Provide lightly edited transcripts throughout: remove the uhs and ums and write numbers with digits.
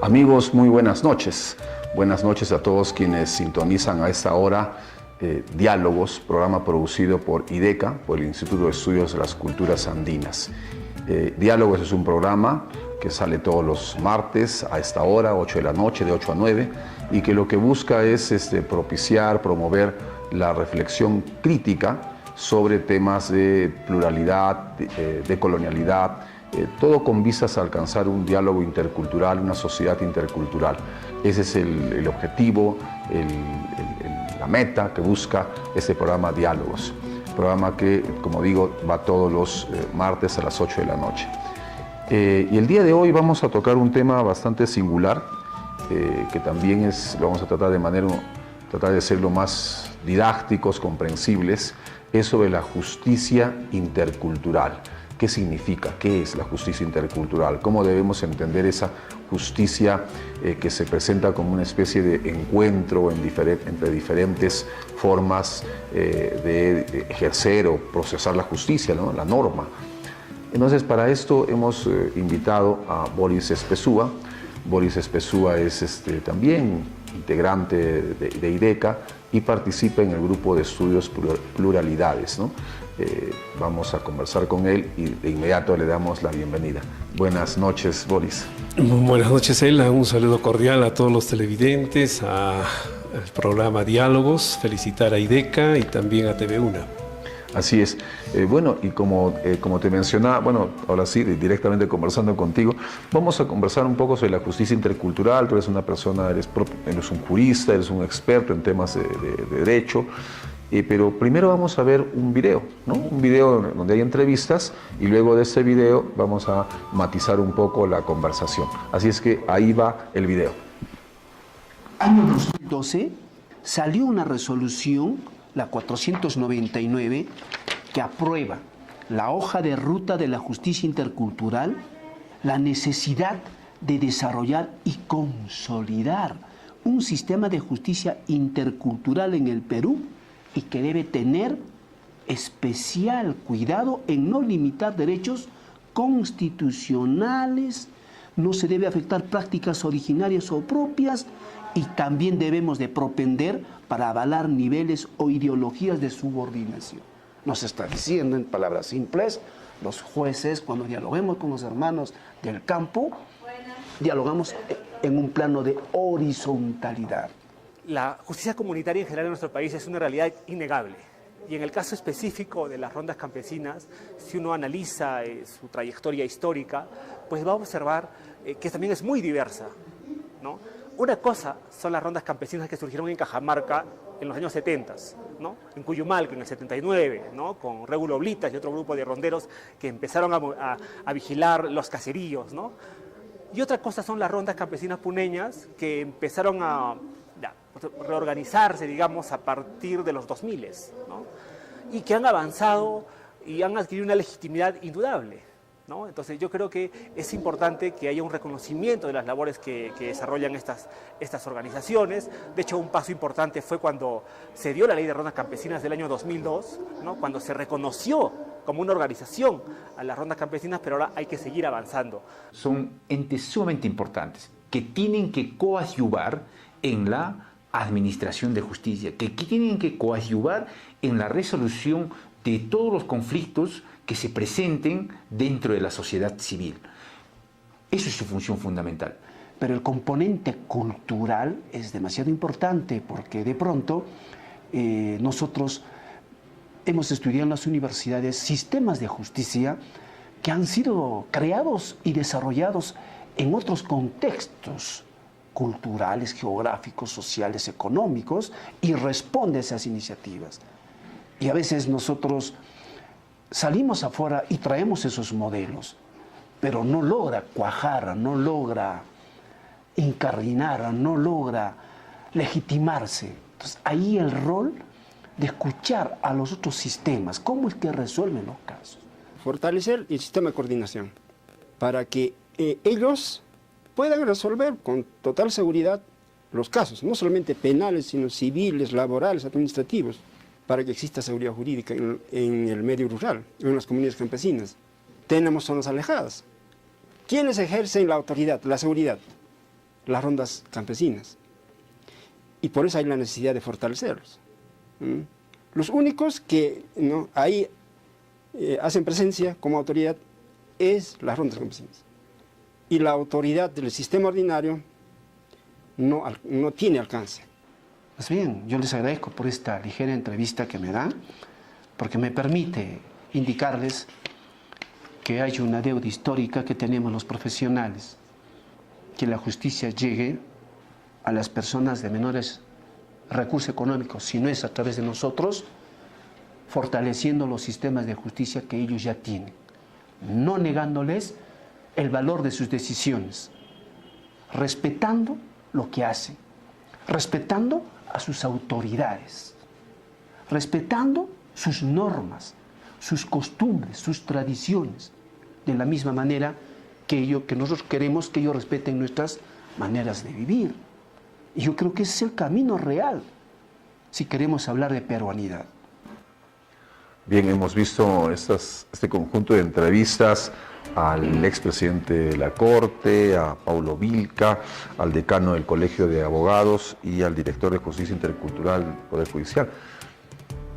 Amigos, muy buenas noches. Buenas noches a todos quienes sintonizan a esta hora Diálogos, programa producido por IDECA, por el Instituto de Estudios de las Culturas Andinas. Diálogos es un programa que sale todos los martes a esta hora, 8 de la noche, de 8 a 9, y que lo que busca es propiciar, promover la reflexión crítica sobre temas de pluralidad, de colonialidad, todo con vistas a alcanzar un diálogo intercultural, una sociedad intercultural. Ese es el objetivo, la meta que busca este programa Diálogos. Programa que, como digo, va todos los martes a las 8 de la noche. Y el día de hoy vamos a tocar un tema bastante singular, que también lo vamos a tratar de ser lo más didácticos, comprensibles, es sobre la justicia intercultural. ¿Qué significa? ¿Qué es la justicia intercultural? ¿Cómo debemos entender esa justicia que se presenta como una especie de encuentro entre diferentes formas de ejercer o procesar la justicia, ¿no? La norma? Entonces, para esto hemos invitado a Boris Espezúa. Boris Espezúa es también integrante de IDECA y participa en el grupo de estudios Pluralidades, ¿no? Vamos a conversar con él y de inmediato le damos la bienvenida. Buenas noches, Boris. Buenas noches, Ela. Un saludo cordial a todos los televidentes, al programa Diálogos, felicitar a IDECA y también a TV1. Así es. Bueno, y como te mencionaba, bueno, ahora sí, directamente conversando contigo, vamos a conversar un poco sobre la justicia intercultural. Tú eres una persona, eres un jurista, eres un experto en temas de derecho, pero primero vamos a ver un video, ¿no? Un video donde hay entrevistas y luego de ese video vamos a matizar un poco la conversación. Así es que ahí va el video. Año 2012 salió una resolución, la 499, que aprueba la hoja de ruta de la justicia intercultural, la necesidad de desarrollar y consolidar un sistema de justicia intercultural en el Perú y que debe tener especial cuidado en no limitar derechos constitucionales, no se debe afectar prácticas originarias o propias y también debemos de propender para avalar niveles o ideologías de subordinación. Nos está diciendo en palabras simples, los jueces cuando dialoguemos con los hermanos del campo, dialogamos en un plano de horizontalidad. La justicia comunitaria en general en nuestro país es una realidad innegable. Y en el caso específico de las rondas campesinas, si uno analiza su trayectoria histórica, pues va a observar que también es muy diversa, ¿no? Una cosa son las rondas campesinas que surgieron en Cajamarca en los años 70, ¿no? En Cuyumalco en el 79, ¿no? Con Régulo Oblitas y otro grupo de ronderos que empezaron a vigilar los caseríos, ¿no? Y otra cosa son las rondas campesinas puneñas que empezaron a reorganizarse, digamos, a partir de los 2000, ¿no? Y que han avanzado y han adquirido una legitimidad indudable, ¿no? Entonces yo creo que es importante que haya un reconocimiento de las labores que desarrollan estas organizaciones. De hecho, un paso importante fue cuando se dio la ley de rondas campesinas del año 2002, ¿no? Cuando se reconoció como una organización a las rondas campesinas, pero ahora hay que seguir avanzando. Son entes sumamente importantes que tienen que coadyuvar en la administración de justicia, que tienen que coadyuvar en la resolución de todos los conflictos que se presenten dentro de la sociedad civil. Eso es su función fundamental. Pero el componente cultural es demasiado importante porque de pronto nosotros hemos estudiado en las universidades sistemas de justicia que han sido creados y desarrollados en otros contextos culturales, geográficos, sociales, económicos, y responde a esas iniciativas. Y a veces nosotros salimos afuera y traemos esos modelos, pero no logra cuajar, no logra incardinar, no logra legitimarse. Entonces ahí el rol de escuchar a los otros sistemas, cómo es que resuelven los casos. Fortalecer el sistema de coordinación para que ellos puedan resolver con total seguridad los casos, no solamente penales, sino civiles, laborales, administrativos, para que exista seguridad jurídica en el medio rural, en las comunidades campesinas. Tenemos zonas alejadas. ¿Quiénes ejercen la autoridad, la seguridad? las rondas campesinas. Y por eso hay la necesidad de fortalecerlos. Los únicos que ahí hacen presencia como autoridad es las rondas campesinas. Y la autoridad del sistema ordinario no tiene alcance. Pues bien, yo les agradezco por esta ligera entrevista que me dan, porque me permite indicarles que hay una deuda histórica que tenemos los profesionales, que la justicia llegue a las personas de menores recursos económicos, si no es a través de nosotros, fortaleciendo los sistemas de justicia que ellos ya tienen, no negándoles el valor de sus decisiones, respetando lo que hacen, respetando a sus autoridades, respetando sus normas, sus costumbres, sus tradiciones, de la misma manera que nosotros queremos que ellos respeten nuestras maneras de vivir. Y yo creo que ese es el camino real, si queremos hablar de peruanidad. Bien, hemos visto este conjunto de entrevistas al expresidente de la Corte, a Paulo Vilca, al decano del Colegio de Abogados y al director de Justicia Intercultural del Poder Judicial.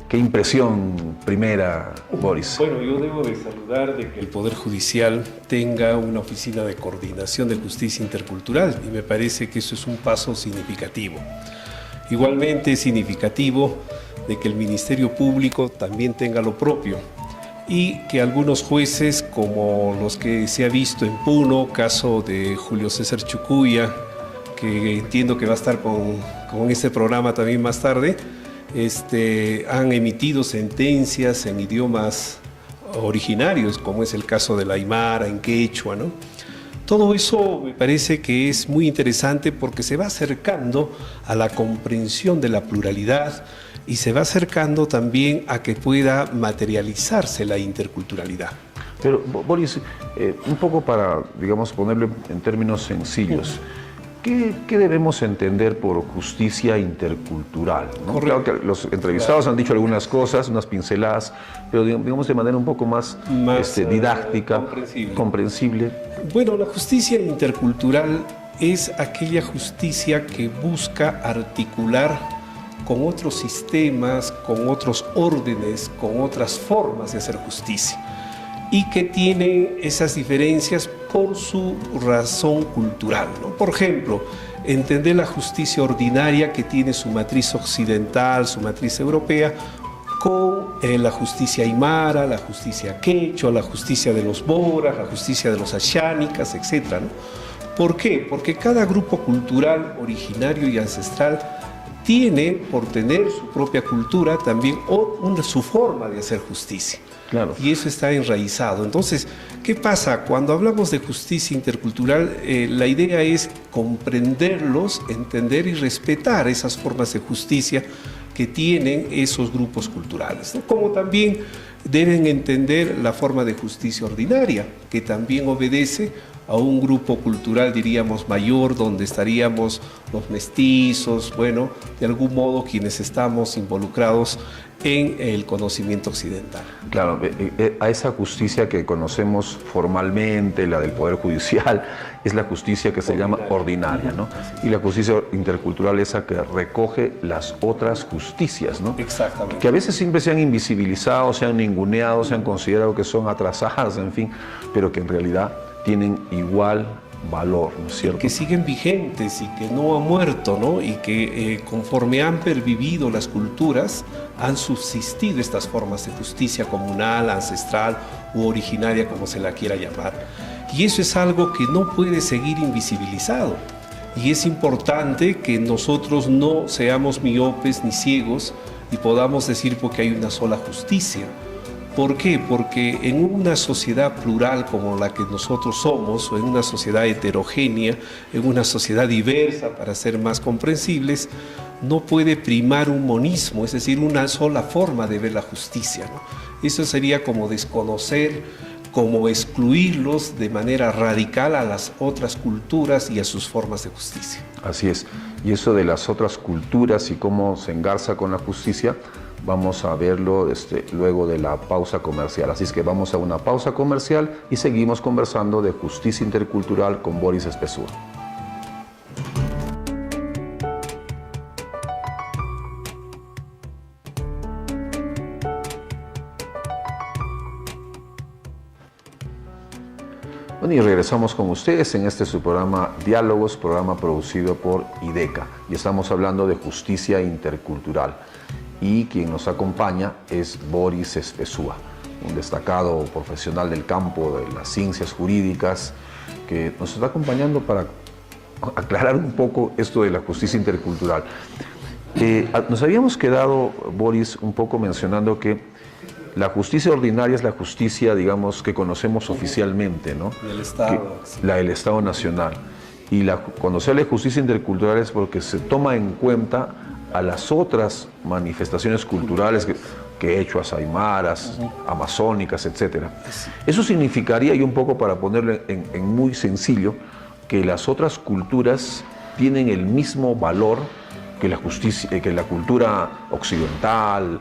¿Qué impresión primera, Boris? Bueno, yo debo de saludar de que el Poder Judicial tenga una oficina de coordinación de justicia intercultural y me parece que eso es un paso significativo. Igualmente es significativo de que el Ministerio Público también tenga lo propio y que algunos jueces, como los que se ha visto en Puno, caso de Julio César Chucuya, que entiendo que va a estar con este programa también más tarde, han emitido sentencias en idiomas originarios, como es el caso del aymara, en quechua, ¿no? Todo eso me parece que es muy interesante porque se va acercando a la comprensión de la pluralidad y se va acercando también a que pueda materializarse la interculturalidad. Pero, Boris, un poco para, digamos, ponerlo en términos sencillos, ¿qué debemos entender por justicia intercultural, ¿no? Claro que los entrevistados han dicho algunas cosas, unas pinceladas, pero digamos de manera un poco más didáctica, comprensible. Bueno, la justicia intercultural es aquella justicia que busca articular con otros sistemas, con otros órdenes, con otras formas de hacer justicia y que tienen esas diferencias por su razón cultural, ¿no? Por ejemplo, entender la justicia ordinaria que tiene su matriz occidental, su matriz europea, con la justicia aymara, la justicia quechua, la justicia de los boras, la justicia de los ashánicas, etc., ¿no? ¿Por qué? Porque cada grupo cultural originario y ancestral tiene, por tener su propia cultura, también su forma de hacer justicia. Claro. Y eso está enraizado. Entonces, ¿qué pasa? Cuando hablamos de justicia intercultural, la idea es comprenderlos, entender y respetar esas formas de justicia que tienen esos grupos culturales, ¿no? Como también deben entender la forma de justicia ordinaria, que también obedece a un grupo cultural, diríamos, mayor, donde estaríamos los mestizos, bueno, de algún modo quienes estamos involucrados en el conocimiento occidental. Claro, a esa justicia que conocemos formalmente, la del Poder Judicial, es la justicia que se llama ordinaria, ¿no? Y la justicia intercultural es esa que recoge las otras justicias, ¿no? Exactamente. Que a veces siempre se han invisibilizado, se han ninguneado, se han considerado que son atrasadas, en fin, pero que en realidad tienen igual valor, ¿no es cierto? Que siguen vigentes y que no han muerto, ¿no? Y que conforme han pervivido las culturas, han subsistido estas formas de justicia comunal, ancestral u originaria, como se la quiera llamar. Y eso es algo que no puede seguir invisibilizado. Y es importante que nosotros no seamos miopes ni ciegos y podamos decir porque hay una sola justicia. ¿Por qué? Porque en una sociedad plural como la que nosotros somos, o en una sociedad heterogénea, en una sociedad diversa, para ser más comprensibles, no puede primar un monismo, es decir, una sola forma de ver la justicia, ¿no? Eso sería como desconocer, como excluirlos de manera radical a las otras culturas y a sus formas de justicia. Así es. Y eso de las otras culturas y cómo se engarza con la justicia, vamos a verlo luego de la pausa comercial. Así es que vamos a una pausa comercial y seguimos conversando de justicia intercultural con Boris Espesura. Bueno, y regresamos con ustedes en este su programa Diálogos, programa producido por IDECA. Y estamos hablando de justicia intercultural. Y quien nos acompaña es Boris Espesúa, un destacado profesional del campo de las ciencias jurídicas, que nos está acompañando para aclarar un poco esto de la justicia intercultural. Nos habíamos quedado, Boris, un poco mencionando que la justicia ordinaria es la justicia, digamos, que conocemos oficialmente, ¿no? Del Estado. La del Estado Nacional. Y cuando se habla de justicia intercultural es porque se toma en cuenta a las otras manifestaciones culturales quechuas, aymaras, amazónicas, etc. Eso significaría, y un poco para ponerlo en muy sencillo, que las otras culturas tienen el mismo valor que la cultura occidental,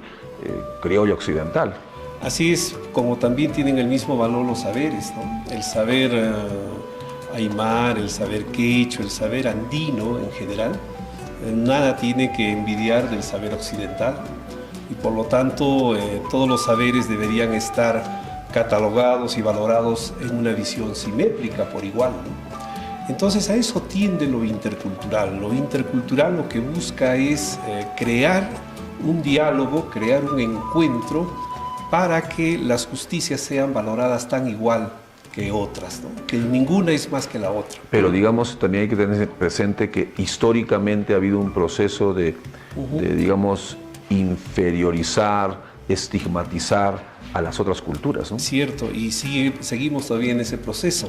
criolla occidental. Así es, como también tienen el mismo valor los saberes, ¿no? El saber aymar, el saber quechua, el saber andino en general, nada tiene que envidiar del saber occidental. Y por lo tanto, todos los saberes deberían estar catalogados y valorados en una visión simétrica por igual, ¿no? Entonces a eso tiende lo intercultural. Lo intercultural lo que busca es crear un diálogo, crear un encuentro para que las justicias sean valoradas tan igual que otras, ¿no? Que ninguna es más que la otra. Pero digamos, también hay que tener presente que históricamente ha habido un proceso de digamos, inferiorizar, estigmatizar a las otras culturas, ¿no? Cierto, y seguimos todavía en ese proceso.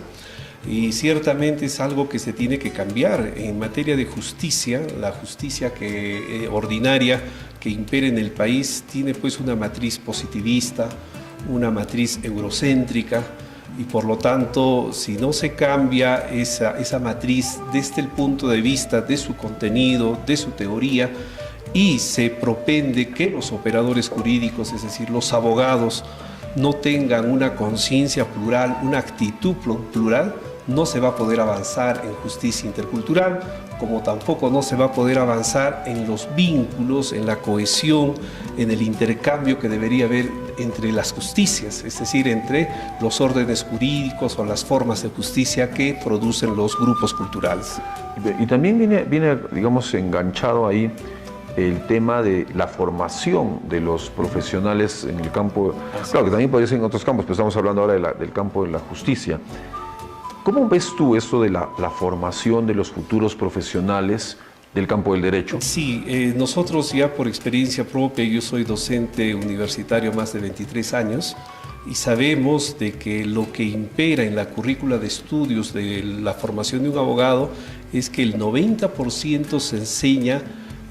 Y ciertamente es algo que se tiene que cambiar. En materia de justicia, la justicia ordinaria que impera en el país tiene pues una matriz positivista, una matriz eurocéntrica, y por lo tanto, si no se cambia esa matriz desde el punto de vista de su contenido, de su teoría, y se propende que los operadores jurídicos, es decir, los abogados, no tengan una conciencia plural, una actitud plural, no se va a poder avanzar en justicia intercultural, como tampoco no se va a poder avanzar en los vínculos, en la cohesión, en el intercambio que debería haber entre las justicias, es decir, entre los órdenes jurídicos o las formas de justicia que producen los grupos culturales. Y también viene digamos, enganchado ahí el tema de la formación de los profesionales en el campo, claro que también podría ser en otros campos, pero estamos hablando ahora del campo de la justicia. ¿Cómo ves tú esto de la formación de los futuros profesionales del campo del derecho? Sí, nosotros ya por experiencia propia, yo soy docente universitario más de 23 años, y sabemos de que lo que impera en la currícula de estudios de la formación de un abogado es que el 90% se enseña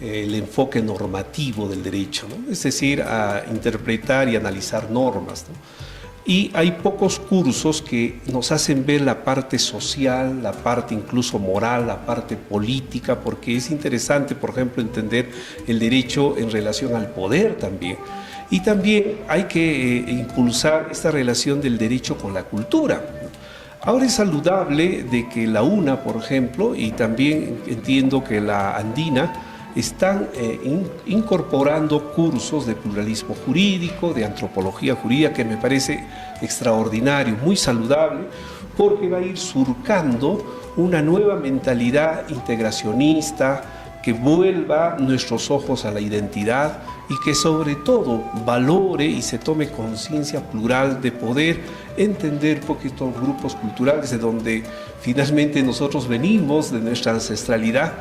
el enfoque normativo del derecho, ¿no? Es decir, a interpretar y analizar normas, ¿no? Y hay pocos cursos que nos hacen ver la parte social, la parte incluso moral, la parte política, porque es interesante, por ejemplo, entender el derecho en relación al poder también. Y también hay que impulsar esta relación del derecho con la cultura. Ahora es saludable de que la UNA, por ejemplo, y también entiendo que la Andina, están incorporando cursos de pluralismo jurídico, de antropología jurídica, que me parece extraordinario, muy saludable, porque va a ir surcando una nueva mentalidad integracionista que vuelva nuestros ojos a la identidad y que sobre todo valore y se tome conciencia plural de poder entender porque estos grupos culturales de donde finalmente nosotros venimos, de nuestra ancestralidad,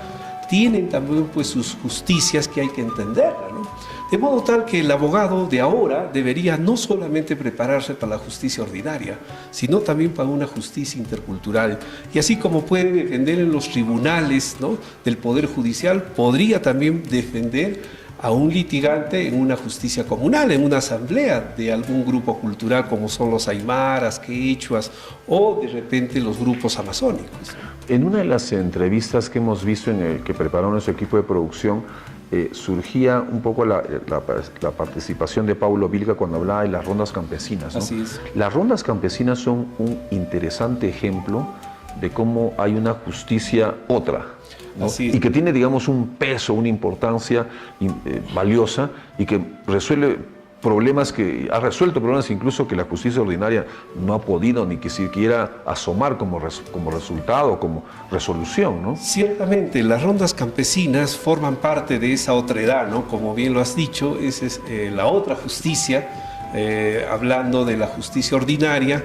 tienen también pues sus justicias que hay que entenderla, ¿no? De modo tal que el abogado de ahora debería no solamente prepararse para la justicia ordinaria, sino también para una justicia intercultural. Y así como puede defender en los tribunales, ¿no?, del Poder Judicial, podría también defender a un litigante en una justicia comunal, en una asamblea de algún grupo cultural como son los aymaras, quechuas o de repente los grupos amazónicos. En una de las entrevistas que hemos visto en el que preparó nuestro equipo de producción, surgía un poco la participación de Paulo Vilca cuando hablaba de las rondas campesinas, ¿no? Así es. Las rondas campesinas son un interesante ejemplo de cómo hay una justicia otra, ¿no? Y que tiene, digamos, un peso, una importancia valiosa y que resuelve problemas que ha resuelto, problemas incluso que la justicia ordinaria no ha podido ni que siquiera asomar como resultado, como resolución, ¿no? Ciertamente, las rondas campesinas forman parte de esa otredad, ¿no? Como bien lo has dicho, esa es la otra justicia, hablando de la justicia ordinaria,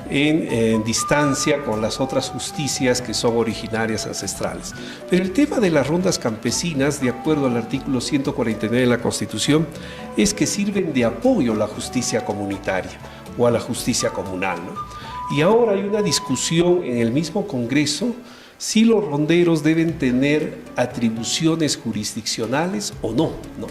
en distancia con las otras justicias que son originarias ancestrales. Pero el tema de las rondas campesinas, de acuerdo al artículo 149 de la Constitución, es que sirven de apoyo a la justicia comunitaria o a la justicia comunal, ¿no? Y ahora hay una discusión en el mismo Congreso si los ronderos deben tener atribuciones jurisdiccionales o no, ¿no?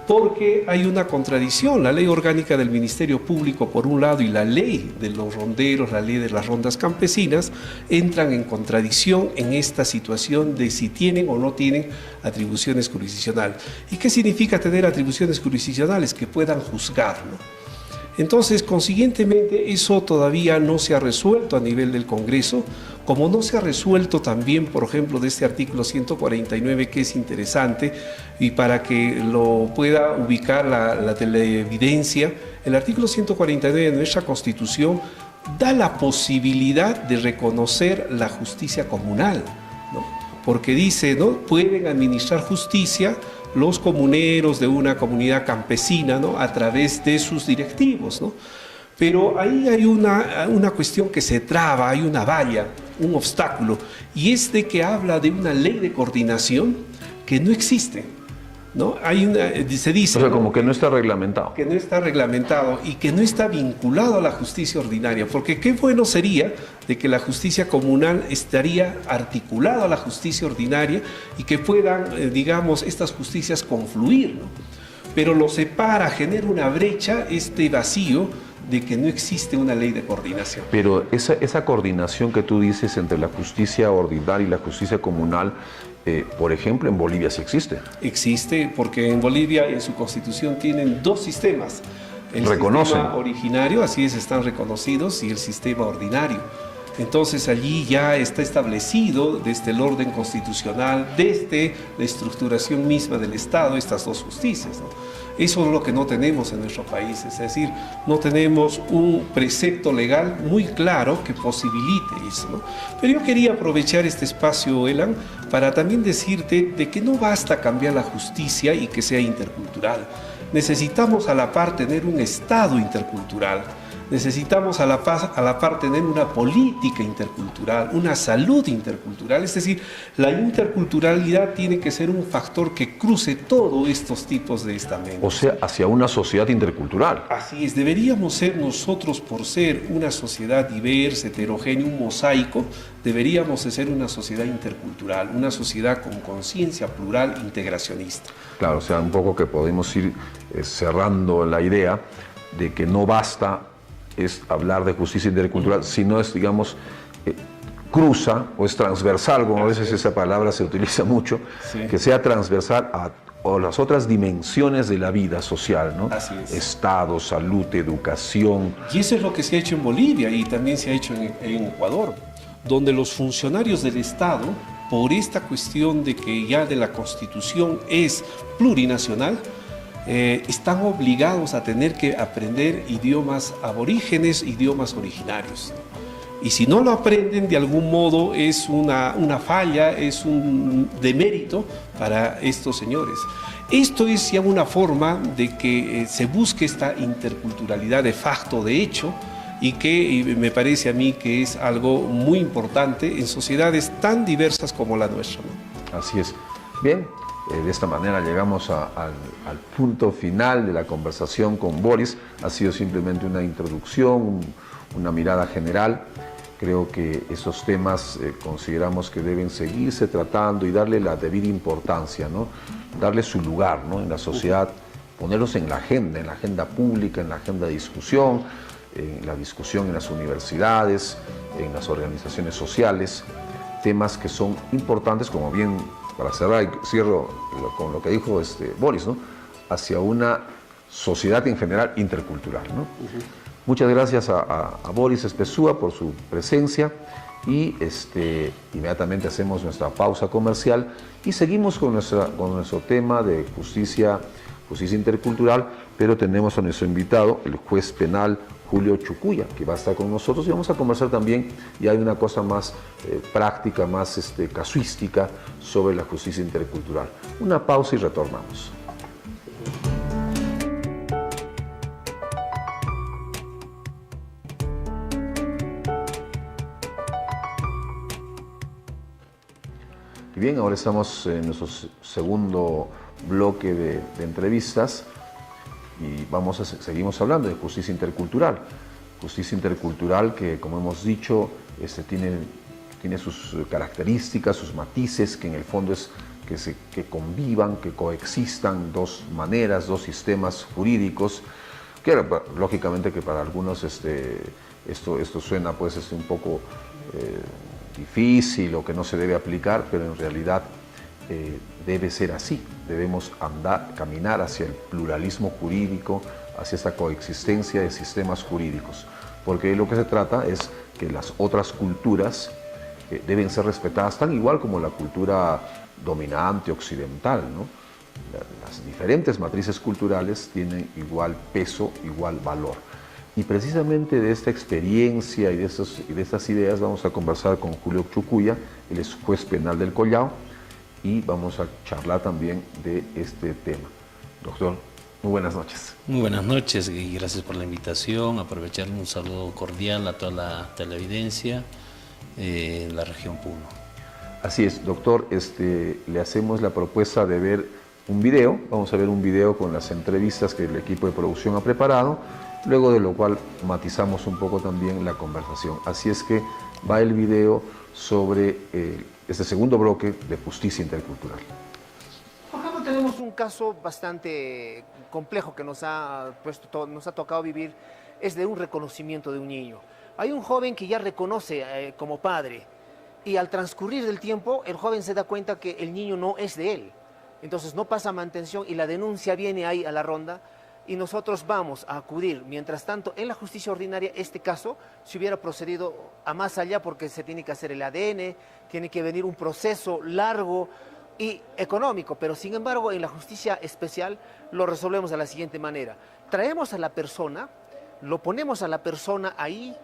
Porque hay una contradicción, la ley orgánica del Ministerio Público por un lado y la ley de los ronderos, la ley de las rondas campesinas, entran en contradicción en esta situación de si tienen o no tienen atribuciones jurisdiccionales. ¿Y qué significa tener atribuciones jurisdiccionales? Que puedan juzgar, ¿no? Entonces, consiguientemente, eso todavía no se ha resuelto a nivel del Congreso, como no se ha resuelto también, por ejemplo, de este artículo 149, que es interesante, y para que lo pueda ubicar la televidencia, el artículo 149 de nuestra Constitución da la posibilidad de reconocer la justicia comunal, ¿no? Porque dice, ¿no?, pueden administrar justicia los comuneros de una comunidad campesina, ¿no?, a través de sus directivos, ¿no? Pero ahí hay una cuestión que se traba, hay una valla, un obstáculo, y es de que habla de una ley de coordinación que no existe, ¿no? Se dice, o sea, ¿no?, como que no está reglamentado. Que no está reglamentado y que no está vinculado a la justicia ordinaria, porque qué bueno sería de que la justicia comunal estaría articulada a la justicia ordinaria y que puedan, digamos, estas justicias confluir, ¿no? Pero lo separa, genera una brecha, este vacío de que no existe una ley de coordinación. Pero esa coordinación que tú dices entre la justicia ordinaria y la justicia comunal, por ejemplo, en Bolivia sí existe. Existe porque en Bolivia en su constitución tienen dos sistemas. El Reconocen. sistema originario, así es, están reconocidos, y el sistema ordinario. Entonces allí ya está establecido desde el orden constitucional, desde la estructuración misma del Estado, estas dos justicias, ¿no? Eso es lo que no tenemos en nuestro país, es decir, no tenemos un precepto legal muy claro que posibilite eso, ¿no? Pero yo quería aprovechar este espacio, Elan, para también decirte de que no basta cambiar la justicia y que sea intercultural. Necesitamos a la par tener un Estado intercultural. Necesitamos a la par tener una política intercultural, una salud intercultural, es decir, la interculturalidad tiene que ser un factor que cruce todos estos tipos de estamentos. O sea, hacia una sociedad intercultural. Así es, deberíamos ser nosotros, por ser una sociedad diversa, heterogénea, un mosaico, deberíamos de ser una sociedad intercultural, una sociedad con conciencia plural, integracionista. Claro, o sea, un poco que podemos ir cerrando la idea de que no basta es hablar de justicia intercultural, sino es, digamos, cruza o es transversal, como a veces esa palabra se utiliza mucho, sí, que sea transversal a las otras dimensiones de la vida social, ¿no? Así es. Estado, salud, educación. Y eso es lo que se ha hecho en Bolivia y también se ha hecho en Ecuador, donde los funcionarios del Estado, por esta cuestión de que ya de la Constitución es plurinacional, están obligados a tener que aprender idiomas aborígenes, idiomas originarios. Y si no lo aprenden, de algún modo es una falla, es un demérito para estos señores. Esto es ya una forma de que se busque esta interculturalidad de facto, de hecho, y que me parece a mí que es algo muy importante en sociedades tan diversas como la nuestra, ¿no? Así es. Bien. De esta manera llegamos al punto final de la conversación con Boris. Ha sido simplemente una introducción, una mirada general. Creo que esos temas consideramos que deben seguirse tratando y darle la debida importancia, ¿no? Darle su lugar, ¿no?, en la sociedad, ponerlos en la agenda pública, en la agenda de discusión, en la discusión en las universidades, en las organizaciones sociales, temas que son importantes, como bien, para cerrar, y cierro con lo que dijo Boris, ¿no?, hacia una sociedad en general intercultural, ¿no? Muchas gracias a Boris Espezúa por su presencia y inmediatamente hacemos nuestra pausa comercial y seguimos con nuestro tema de justicia justicia intercultural, pero tenemos a nuestro invitado, el juez penal Julio Chucuya, que va a estar con nosotros y vamos a conversar también, y hay una cosa más práctica, más casuística sobre la justicia intercultural. Una pausa y retornamos. Y bien, ahora estamos en nuestro segundo bloque de entrevistas y seguimos hablando de justicia intercultural. Justicia intercultural que, como hemos dicho, tiene sus características, sus matices, que en el fondo es que convivan, que coexistan dos maneras, dos sistemas jurídicos, que lógicamente que para algunos esto suena pues un poco difícil o que no se debe aplicar, pero en realidad debe ser así. Debemos caminar hacia el pluralismo jurídico, hacia esta coexistencia de sistemas jurídicos, porque lo que se trata es que las otras culturas deben ser respetadas tan igual como la cultura dominante occidental, ¿no? Las diferentes matrices culturales tienen igual peso, igual valor. Y precisamente de esta experiencia y de estas ideas vamos a conversar con Julio Chucuya, él es juez penal del Collao, y vamos a charlar también de este tema. Doctor, muy buenas noches. Muy buenas noches y gracias por la invitación. Aprovechar un saludo cordial a toda la televidencia en la región Puno. Así es, doctor, le hacemos la propuesta de ver un video. Vamos a ver un video con las entrevistas que el equipo de producción ha preparado, luego de lo cual matizamos un poco también la conversación. Así es que va el video sobre este segundo bloque de justicia intercultural. Por ejemplo, tenemos un caso bastante complejo que nos ha tocado vivir, es de un reconocimiento de un niño. Hay un joven que ya reconoce como padre y al transcurrir del tiempo el joven se da cuenta que el niño no es de él. Entonces no pasa mantención y la denuncia viene ahí a la ronda y nosotros vamos a acudir. Mientras tanto, en la justicia ordinaria, este caso se hubiera procedido a más allá porque se tiene que hacer el ADN, tiene que venir un proceso largo y económico, pero sin embargo en la justicia especial lo resolvemos de la siguiente manera. Traemos a la persona, lo ponemos a la persona ahí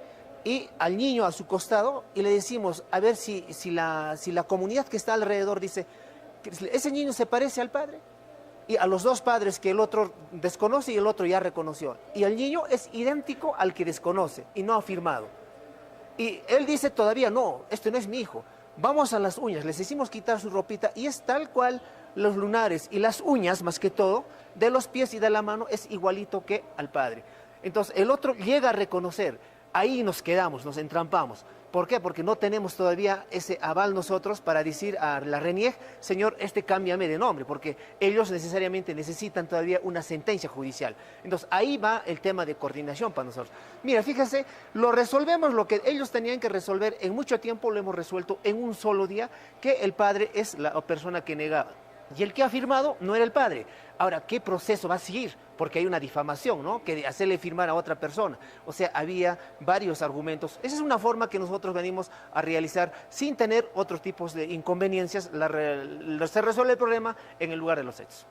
y al niño a su costado y le decimos, a ver si la comunidad que está alrededor dice, ¿ese niño se parece al padre? Y a los dos padres que el otro desconoce y el otro ya reconoció. Y el niño es idéntico al que desconoce y no ha firmado. Y él dice todavía, no, este no es mi hijo. Vamos a las uñas, les hicimos quitar su ropita y es tal cual los lunares y las uñas, más que todo, de los pies y de la mano es igualito que al padre. Entonces el otro llega a reconocer, ahí nos quedamos, nos entrampamos. ¿Por qué? Porque no tenemos todavía ese aval nosotros para decir a la RENIEC, señor, cámbiame de nombre, porque ellos necesariamente necesitan todavía una sentencia judicial. Entonces, ahí va el tema de coordinación para nosotros. Mira, fíjese, lo resolvemos, lo que ellos tenían que resolver en mucho tiempo, lo hemos resuelto en un solo día, que el padre es la persona que negaba. Y el que ha firmado no era el padre. Ahora, ¿qué proceso va a seguir? Porque hay una difamación, ¿no? Que de hacerle firmar a otra persona. O sea, había varios argumentos. Esa es una forma que nosotros venimos a realizar sin tener otros tipos de inconveniencias. Se resuelve el problema en el lugar de los hechos.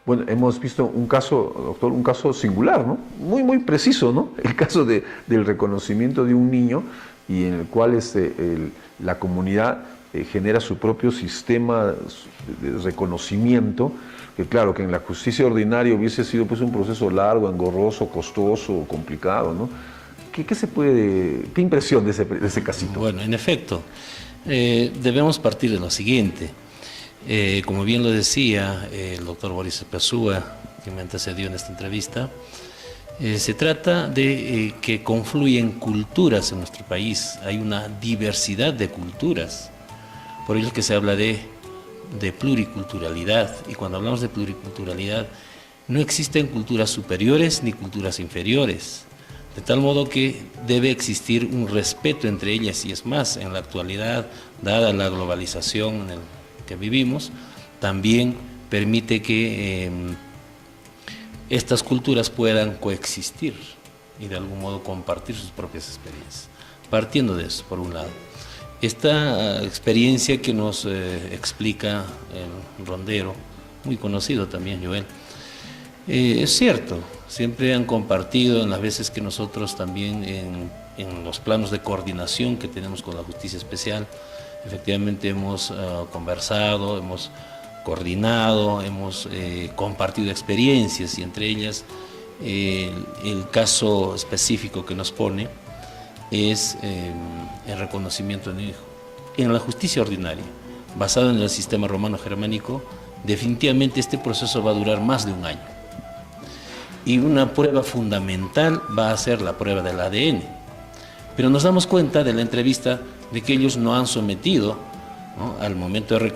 Bueno, hemos visto un caso, doctor, un caso singular, ¿no? Muy, muy preciso, ¿no? El caso del reconocimiento de un niño y en el cual la comunidad genera su propio sistema de reconocimiento, que claro, que en la justicia ordinaria hubiese sido pues un proceso largo, engorroso, costoso, complicado, ¿no? ¿Qué impresión de ese casito? Bueno, en efecto, debemos partir de lo siguiente. Como bien lo decía el doctor Boris Epazúa, que me antecedió en esta entrevista, se trata de que confluyen culturas en nuestro país. Hay una diversidad de culturas. Por ello es que se habla de pluriculturalidad, y cuando hablamos de pluriculturalidad no existen culturas superiores ni culturas inferiores, de tal modo que debe existir un respeto entre ellas, y es más, en la actualidad, dada la globalización en la que vivimos, también permite que estas culturas puedan coexistir y de algún modo compartir sus propias experiencias. Partiendo de eso, por un lado. Esta experiencia que nos explica el rondero, muy conocido también, Joel, Es cierto, siempre han compartido en las veces que nosotros también en los planos de coordinación que tenemos con la Justicia Especial, efectivamente hemos conversado, hemos coordinado, hemos compartido experiencias y entre ellas el caso específico que nos pone es el reconocimiento de un hijo. En la justicia ordinaria, basado en el sistema romano germánico, definitivamente este proceso va a durar más de un año. Y una prueba fundamental va a ser la prueba del ADN. Pero nos damos cuenta de la entrevista de que ellos no han sometido, ¿no?, al momento del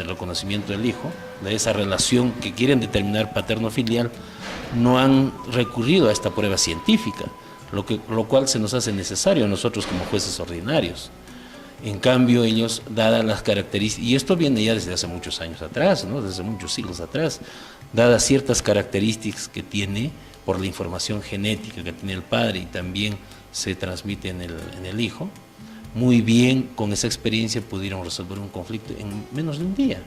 reconocimiento del hijo, de esa relación que quieren determinar paterno-filial, no han recurrido a esta prueba científica, lo cual se nos hace necesario a nosotros como jueces ordinarios. En cambio, ellos, dadas las características, y esto viene ya desde hace muchos años atrás, ¿no?, desde muchos siglos atrás, dadas ciertas características que tiene por la información genética que tiene el padre y también se transmite en el hijo, muy bien con esa experiencia pudieron resolver un conflicto en menos de un día.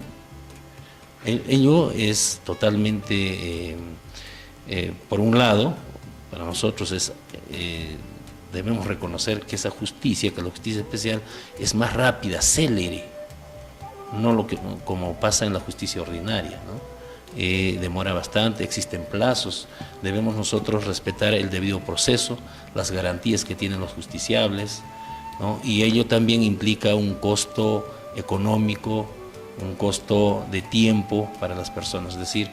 Ello es totalmente, por un lado, para nosotros debemos reconocer que esa justicia, que la justicia especial es más rápida, célere, no como pasa en la justicia ordinaria, ¿no? Demora bastante, existen plazos, debemos nosotros respetar el debido proceso, las garantías que tienen los justiciables, ¿no? Y ello también implica un costo económico, un costo de tiempo para las personas, es decir,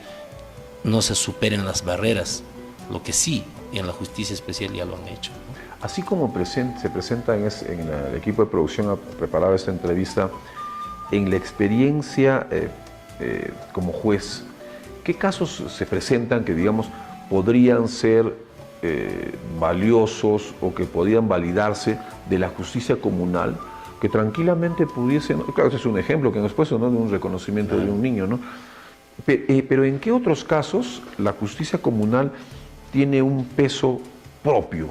no se superan las barreras, lo que sí en la justicia especial ya lo han hecho, ¿no? Así como se presenta en el equipo de producción a preparar esta entrevista, en la experiencia como juez, ¿qué casos se presentan que, digamos, podrían ser valiosos o que podrían validarse de la justicia comunal, que tranquilamente pudiesen, claro, ese es un ejemplo que hemos puesto, ¿no?, de un reconocimiento de un niño, ¿no? Pero ¿en qué otros casos la justicia comunal tiene un peso propio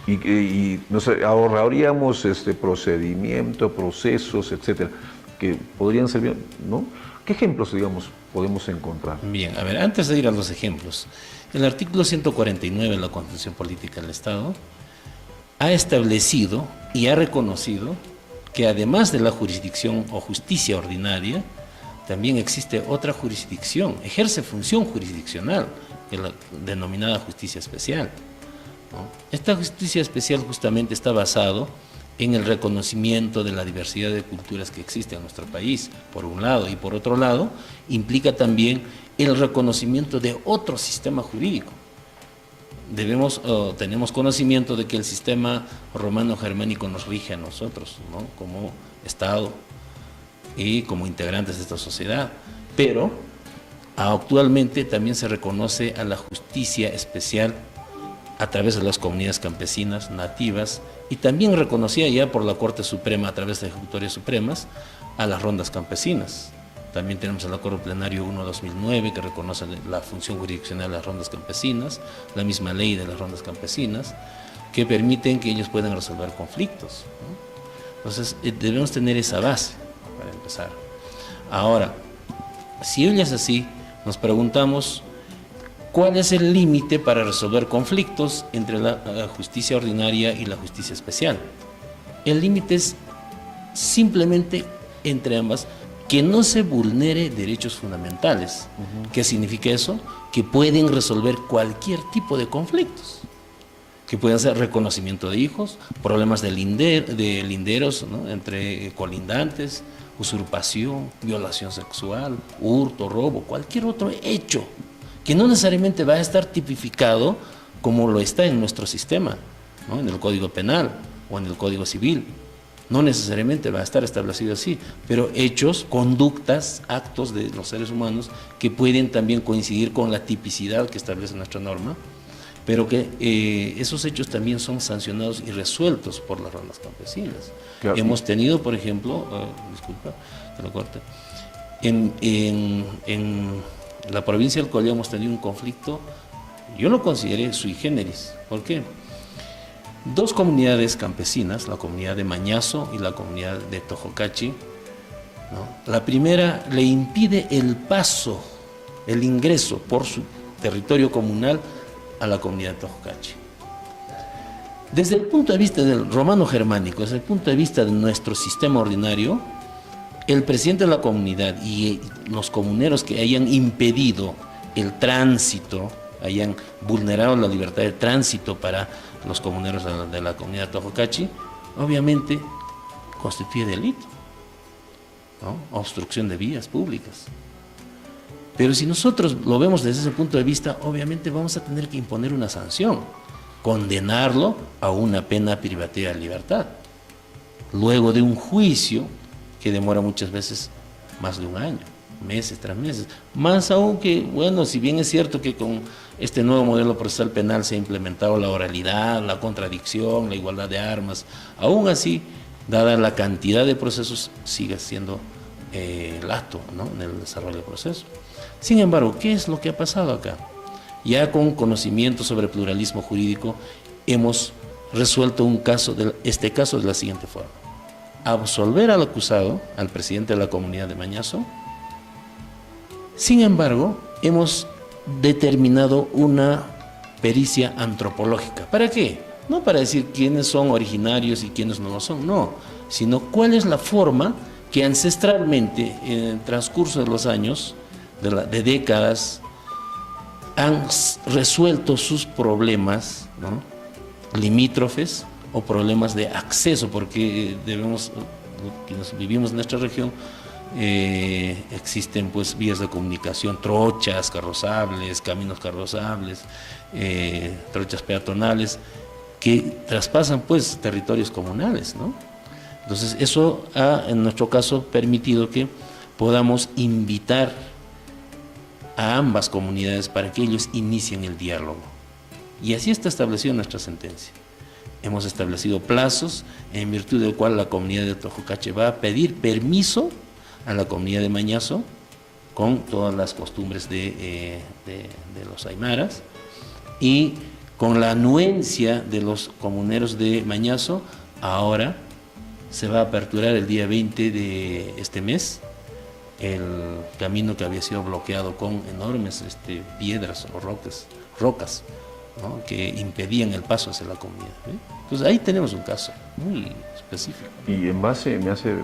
y nos ahorraríamos procedimiento, procesos, etcétera, que podrían servir, ¿no? ¿Qué ejemplos, digamos, podemos encontrar? Bien, a ver, antes de ir a los ejemplos, el artículo 149 de la Constitución Política del Estado ha establecido y ha reconocido que además de la jurisdicción o justicia ordinaria, también existe otra jurisdicción, ejerce función jurisdiccional, que es la denominada justicia especial, ¿no? Esta justicia especial justamente está basado en el reconocimiento de la diversidad de culturas que existe en nuestro país, por un lado, y por otro lado, implica también el reconocimiento de otro sistema jurídico. Tenemos conocimiento de que el sistema romano-germánico nos rige a nosotros, ¿no?, como Estado y como integrantes de esta sociedad, pero actualmente también se reconoce a la justicia especial a través de las comunidades campesinas nativas y también reconocida ya por la Corte Suprema a través de ejecutorias supremas a las rondas campesinas. También tenemos el Acuerdo Plenario 1/2009 que reconoce la función jurisdiccional de las rondas campesinas, la misma ley de las rondas campesinas, que permiten que ellos puedan resolver conflictos, ¿no? Entonces debemos tener esa base para empezar. Ahora, si ella es así, nos preguntamos ¿cuál es el límite para resolver conflictos entre la justicia ordinaria y la justicia especial? El límite es simplemente entre ambas que no se vulnere derechos fundamentales. ¿Qué significa eso? Que pueden resolver cualquier tipo de conflictos, que pueden ser reconocimiento de hijos, problemas de linderos, ¿no?, entre colindantes, usurpación, violación sexual, hurto, robo, cualquier otro hecho que no necesariamente va a estar tipificado como lo está en nuestro sistema, ¿no?, en el Código Penal o en el Código Civil. No necesariamente va a estar establecido así, pero hechos, conductas, actos de los seres humanos que pueden también coincidir con la tipicidad que establece nuestra norma, pero que esos hechos también son sancionados y resueltos por las rondas campesinas. Claro. Hemos tenido, por ejemplo, disculpa, te lo corte, en la provincia del Collao hemos tenido un conflicto, yo lo consideré sui generis. ¿Por qué? Dos comunidades campesinas, la comunidad de Mañazo y la comunidad de Tojocachi, ¿no? La primera le impide el paso, el ingreso por su territorio comunal a la comunidad de Tojocachi. Desde el punto de vista del romano germánico, desde el punto de vista de nuestro sistema ordinario, el presidente de la comunidad y los comuneros que hayan impedido el tránsito, hayan vulnerado la libertad de tránsito para los comuneros de la comunidad de Tojocachi, obviamente constituye delito, ¿no? Obstrucción de vías públicas. Pero si nosotros lo vemos desde ese punto de vista, obviamente vamos a tener que imponer una sanción, condenarlo a una pena privativa de libertad, luego de un juicio que demora muchas veces más de un año, meses tras meses. Más aún que, bueno, si bien es cierto que con este nuevo modelo procesal penal se ha implementado la oralidad, la contradicción, la igualdad de armas, aún así, dada la cantidad de procesos, sigue siendo lato, ¿no?, en el desarrollo del proceso. Sin embargo, ¿qué es lo que ha pasado acá? Ya con conocimiento sobre pluralismo jurídico hemos resuelto este caso de la siguiente forma: absolver al acusado, al presidente de la comunidad de Mañazo. Sin embargo, hemos determinado una pericia antropológica. ¿Para qué? No para decir quiénes son originarios y quiénes no lo son, no, sino cuál es la forma que ancestralmente, en el transcurso de los años, de décadas, han resuelto sus problemas, ¿no?, limítrofes o problemas de acceso, porque quienes vivimos en nuestra región, existen pues vías de comunicación, trochas carrozables, caminos carrozables, trochas peatonales, que traspasan pues territorios comunales, ¿no? Entonces eso ha, en nuestro caso, permitido que podamos invitar a ambas comunidades para que ellos inicien el diálogo. Y así está establecida nuestra sentencia. Hemos establecido plazos en virtud del cual la comunidad de Tojocachi va a pedir permiso a la comunidad de Mañazo con todas las costumbres de los aymaras, y con la anuencia de los comuneros de Mañazo. Ahora se va a aperturar el día 20 de este mes el camino que había sido bloqueado con enormes piedras o rocas, ¿no?, que impedían el paso hacia la comunidad, ¿eh? Entonces ahí tenemos un caso muy específico. Y me hace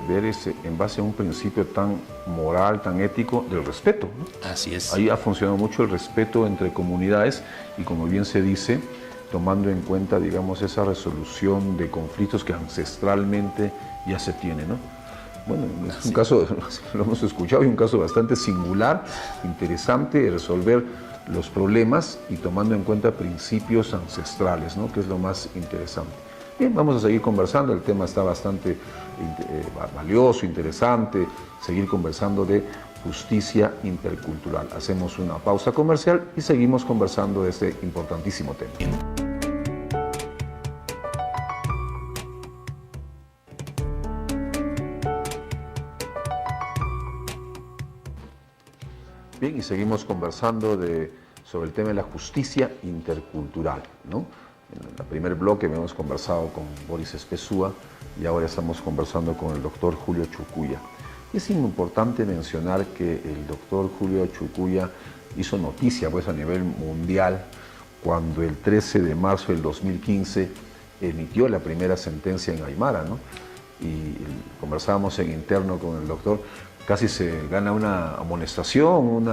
ver en base a un principio tan moral, tan ético, del respeto, ¿no? Así es. Ahí ha funcionado mucho el respeto entre comunidades y, como bien se dice, tomando en cuenta, digamos, esa resolución de conflictos que ancestralmente ya se tiene, ¿no? Bueno, es un caso, lo hemos escuchado, y un caso bastante singular, interesante, de resolver los problemas y tomando en cuenta principios ancestrales, ¿no?, que es lo más interesante. Bien, vamos a seguir conversando, el tema está bastante valioso, interesante, seguir conversando de justicia intercultural. Hacemos una pausa comercial y seguimos conversando de este importantísimo tema. Bien, y seguimos conversando sobre el tema de la justicia intercultural, ¿no? En el primer bloque hemos conversado con Boris Espesúa y ahora estamos conversando con el doctor Julio Chucuya. Es importante mencionar que el doctor Julio Chucuya hizo noticia pues a nivel mundial cuando el 13 de marzo del 2015 emitió la primera sentencia en Aymara, ¿no? Y conversábamos en interno con el doctor. Casi se gana una amonestación,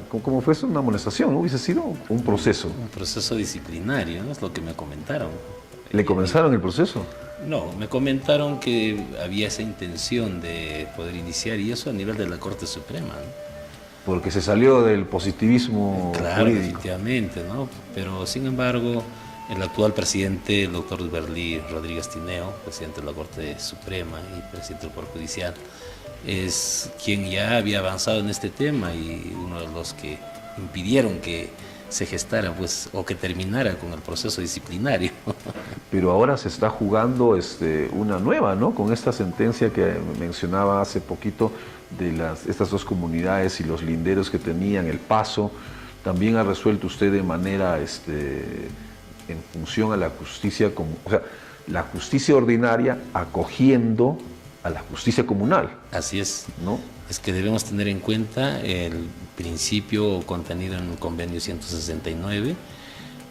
¿cómo fue eso? Una amonestación, ¿no? Hubiese sido un proceso. Un proceso disciplinario, ¿no? Es lo que me comentaron. ¿Le comenzaron el proceso? No, me comentaron que había esa intención de poder iniciar, y eso a nivel de la Corte Suprema, ¿no? Porque se salió del positivismo claro, jurídico. Definitivamente, ¿no? Pero sin embargo, el actual presidente, el doctor Berlí Rodríguez Tineo, presidente de la Corte Suprema y presidente del Poder Judicial, es quien ya había avanzado en este tema y uno de los que impidieron que se gestara pues, o que terminara con el proceso disciplinario. Pero ahora se está jugando una nueva, ¿no? Con esta sentencia que mencionaba hace poquito de estas dos comunidades y los linderos que tenían el paso. También ha resuelto usted de manera en función a la justicia, o sea, la justicia ordinaria acogiendo a la justicia comunal. Así es. ¿No? es que debemos tener en cuenta el principio contenido en el convenio 169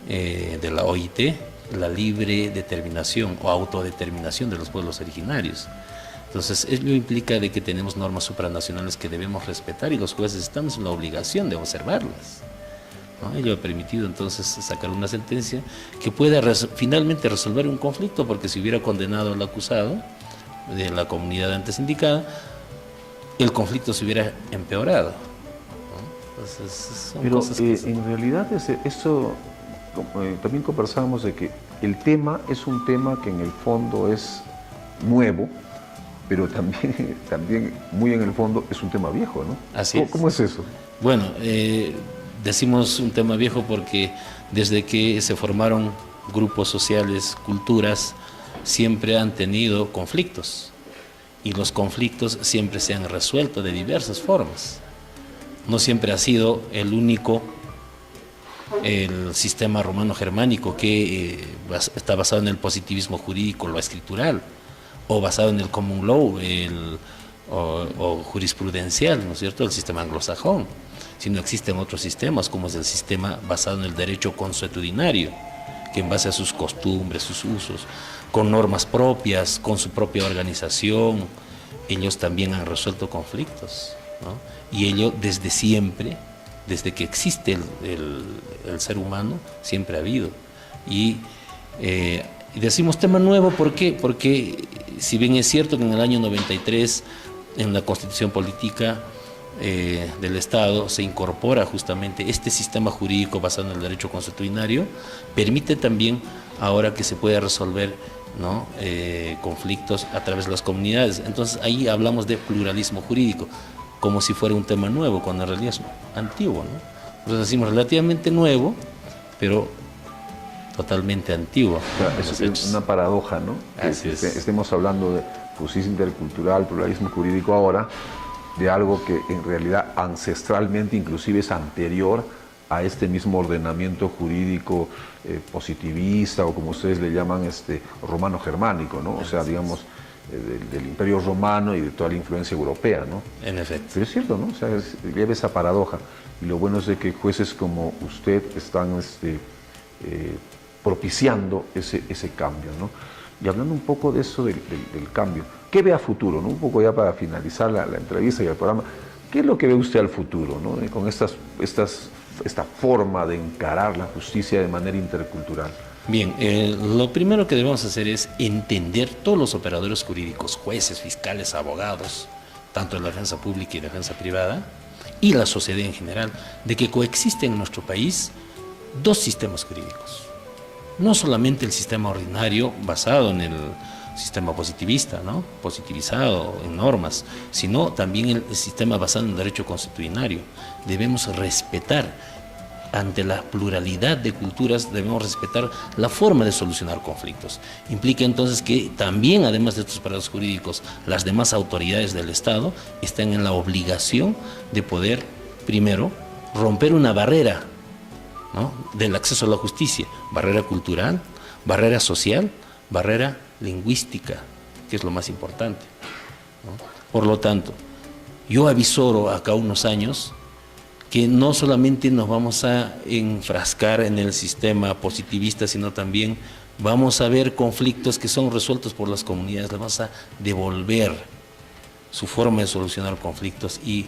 de la OIT, la libre determinación o autodeterminación de los pueblos originarios. Entonces, ello implica de que tenemos normas supranacionales que debemos respetar y los jueces estamos en la obligación de observarlas, ¿no? Ello ha permitido entonces sacar una sentencia que pueda finalmente resolver un conflicto, porque si hubiera condenado al acusado de la comunidad antes indicada, el conflicto se hubiera empeorado, ¿no? Entonces, son cosas que en realidad eso también conversábamos de que el tema es un tema que en el fondo es nuevo, pero también muy en el fondo es un tema viejo, ¿no? Así es. ¿Cómo es eso? Bueno, decimos un tema viejo porque desde que se formaron grupos sociales, culturas, siempre han tenido conflictos, y los conflictos siempre se han resuelto de diversas formas. No siempre ha sido el único el sistema romano-germánico que está basado en el positivismo jurídico, lo escritural, o basado en el common law o jurisprudencial, ¿no es cierto?, el sistema anglosajón, sino existen otros sistemas, como es el sistema basado en el derecho consuetudinario, que en base a sus costumbres, sus usos, con normas propias, con su propia organización, ellos también han resuelto conflictos, ¿no? Y ello desde siempre, desde que existe el ser humano, siempre ha habido. Y decimos tema nuevo, ¿por qué? Porque si bien es cierto que en el año 93, en la Constitución Política del Estado, se incorpora justamente este sistema jurídico basado en el derecho consuetudinario, permite también ahora que se pueda resolver, ¿no?, conflictos a través de las comunidades. Entonces ahí hablamos de pluralismo jurídico, como si fuera un tema nuevo, cuando en realidad es antiguo, ¿no? Entonces decimos relativamente nuevo, pero totalmente antiguo. Es una paradoja, ¿no? Así es. Estemos hablando de justicia intercultural, pluralismo jurídico ahora, de algo que en realidad ancestralmente inclusive es anterior a este mismo ordenamiento jurídico positivista, o como ustedes le llaman, romano-germánico, ¿no? O sea, digamos, del Imperio Romano y de toda la influencia europea, ¿no? En efecto. Pero es cierto, ¿no? O sea, lleva esa paradoja. Y lo bueno es de que jueces como usted están propiciando ese cambio, ¿no? Y hablando un poco de eso del cambio, ¿qué ve a futuro, ¿no? Un poco ya para finalizar la entrevista y el programa, ¿qué es lo que ve usted al futuro, ¿no? Con esta forma de encarar la justicia de manera intercultural? Bien, lo primero que debemos hacer es entender todos los operadores jurídicos, jueces, fiscales, abogados, tanto en la defensa pública y defensa privada, y la sociedad en general, de que coexisten en nuestro país dos sistemas jurídicos. No solamente el sistema ordinario basado en el sistema positivista, ¿no?, positivizado en normas, sino también el sistema basado en el derecho consuetudinario. Debemos respetar, ante la pluralidad de culturas, debemos respetar la forma de solucionar conflictos. Implica entonces que también, además de estos operadores jurídicos, las demás autoridades del Estado están en la obligación de poder, primero, romper una barrera, ¿no?, del acceso a la justicia, barrera cultural, barrera social, barrera lingüística, que es lo más importante, ¿no? Por lo tanto, yo avisoro acá unos años que no solamente nos vamos a enfrascar en el sistema positivista, sino también vamos a ver conflictos que son resueltos por las comunidades, les vamos a devolver su forma de solucionar conflictos y,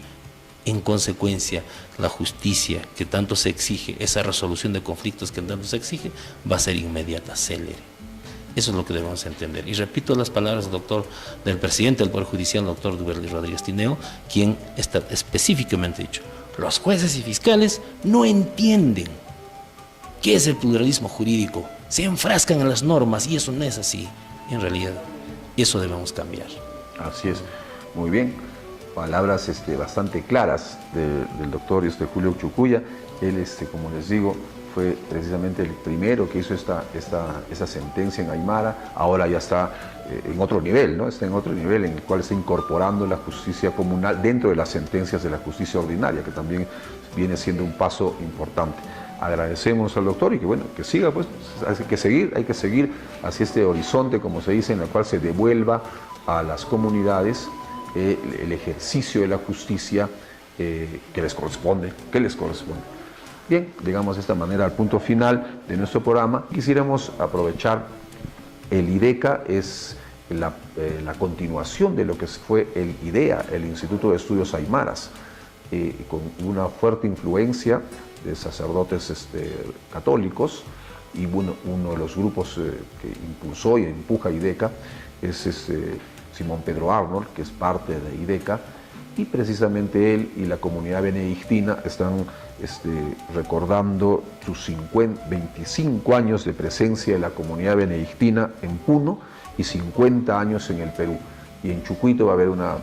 en consecuencia, la justicia que tanto se exige, esa resolución de conflictos que tanto se exige, va a ser inmediata, célere. Eso es lo que debemos entender. Y repito las palabras del presidente del Poder Judicial, el doctor Duberly Rodríguez Tineo, quien está específicamente dicho: los jueces y fiscales no entienden qué es el pluralismo jurídico, se enfrascan en las normas y eso no es así. En realidad, eso debemos cambiar. Así es. Muy bien. Palabras bastante claras del doctor Julio Uchucuya. Él, como les digo, fue precisamente el primero que hizo esa sentencia en Aymara. Ahora ya está en otro nivel, ¿no? Está en otro nivel en el cual está incorporando la justicia comunal dentro de las sentencias de la justicia ordinaria, que también viene siendo un paso importante. Agradecemos al doctor y que, bueno, que siga, pues hay que seguir hacia este horizonte, como se dice, en el cual se devuelva a las comunidades el ejercicio de la justicia que les corresponde. Bien, llegamos de esta manera al punto final de nuestro programa. Quisiéramos aprovechar, el IDECA es la continuación de lo que fue el IDEA, el Instituto de Estudios Aymaras, con una fuerte influencia de sacerdotes católicos, y uno de los grupos que impulsó y empuja IDECA es Simón Pedro Arnold, que es parte de IDECA, y precisamente él y la comunidad benedictina están recordando sus 25 años de presencia de la comunidad benedictina en Puno y 50 años en el Perú. Y en Chucuito va a haber una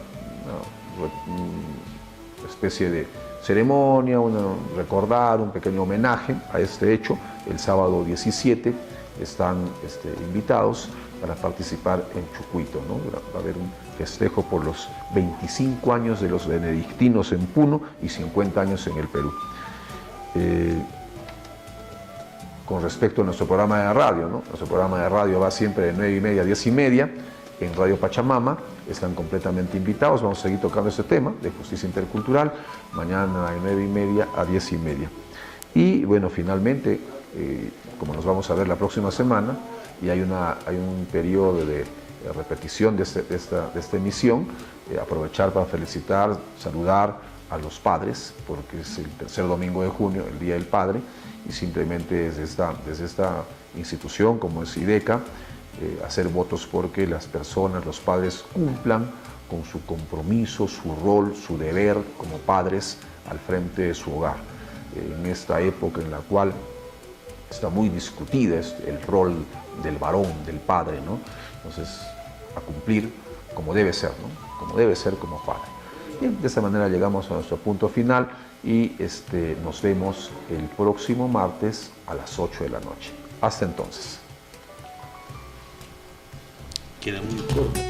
especie de ceremonia, recordar, un pequeño homenaje a este hecho. El sábado 17 están invitados para participar en Chucuito, ¿no? Va a haber un festejo por los 25 años de los benedictinos en Puno y 50 años en el Perú. Con respecto a nuestro programa de radio, ¿no? Nuestro programa de radio va siempre de 9:30 a 10:30 en Radio Pachamama. Están completamente invitados. Vamos a seguir tocando este tema de justicia intercultural mañana de 9:30 a 10:30. Y bueno, finalmente, como nos vamos a ver la próxima semana, y hay un periodo de repetición de esta emisión, aprovechar para felicitar, saludar a los padres, porque es el tercer domingo de junio, el Día del Padre, y simplemente desde esta institución como es IDECA, hacer votos porque las personas, los padres, cumplan con su compromiso, su rol, su deber como padres al frente de su hogar. En esta época en la cual está muy discutida el rol del varón, del padre, ¿no? Entonces, a cumplir como debe ser, ¿no? Como debe ser como padre. Bien, de esta manera llegamos a nuestro punto final y nos vemos el próximo martes a las 8 de la noche. Hasta entonces. Queda muy corto.